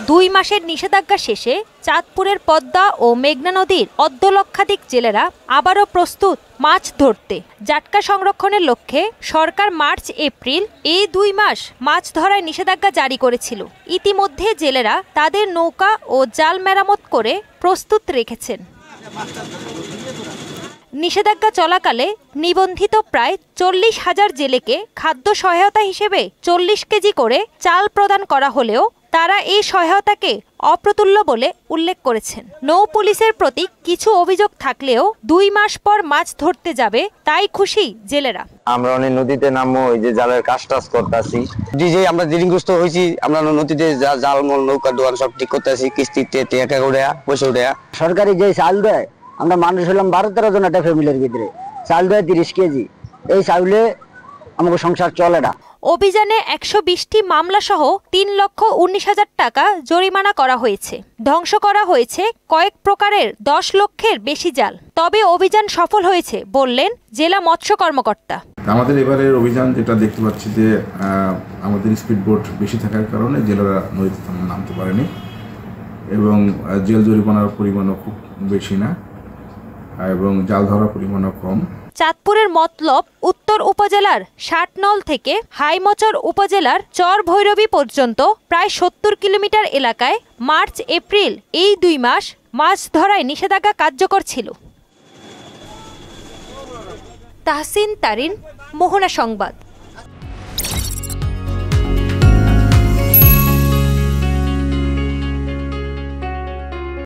2 মাসের নিষেধাজ্ঞা শেষে চাঁদপুরের পদ্মা ও মেঘনা নদীর অর্ধলক্ষাধিক জেলেরা আবারও প্রস্তুত মাছ ধরতে। জাটকা সংরক্ষণের লক্ষ্যে সরকার মার্চ এপ্রিল এই 2 মাস মাছ ধরায় নিষেধাজ্ঞা জারি করেছিল। ইতিমধ্যে জেলেরা তাদের নৌকা ও জাল মেরামত করে প্রস্তুত রেখেছেন। নিষেধাজ্ঞা চলাকালে নিবন্ধিত প্রায় 40,000 জেলেকে খাদ্য সহায়তা হিসেবে 40 কেজি করে চাল প্রদান করা হলেও তারা এই সহায়তাকে অপ্রতুল্য বলে উল্লেখ করেছেন। নৌ পুলিশের প্রতি কিছু অভিযোগ থাকলেও 2 মাস পর মাছ ধরতে যাবে তাই খুশি জেলেরা। আমরা অনেক নদীতে নামবো, ওই যে জালের কাজ টাজ করতেছি, যে আমরা ঋণগ্রস্ত হয়েছি, আমরা নদীতে জাল মল নৌকা দোয়ান সব ঠিক করতেছি, কিস্তিতে টাকা উড়া পয়সা উড়া। সরকারি যে চাল দেয়, আমরা মানুষ হলাম 12-13 জন একটা ফ্যামিলির ভিতরে, চাল দেয় 30 কেজি, এই চাউলে আমাকে সংসার চলে না। অভিযানে 120টি মামলা সহ 3,19,000 টাকা জরিমানা করা হয়েছে। ধ্বংস করা হয়েছে কয়েক প্রকারের 10 লক্ষের বেশি জাল। তবে অভিযান সফল হয়েছে বললেন জেলা মৎস্য কর্মকর্তা। আমাদের এবারের অভিযান যেটা দেখতে পাচ্ছি যে আমাদের স্পিড বোট বেশি থাকার কারণে জেলেরা নদীতে নামতে পারেনি এবং জেল জরিমানার পরিমাণও খুব বেশি না এবং জাল ধরার পরিমাণও কম। চাঁদপুরের মতলব উত্তর উপজেলার 60 নল থেকে হাইমচর উপজেলার চর ভৈরবী পর্যন্ত প্রায় 70 কিলোমিটার এলাকায় মার্চ এপ্রিল এই 2 মাস মাছ ধরায় নিষেধাজ্ঞা কার্যকর ছিল। তাহসিন তারিন, মোহনা সংবাদ।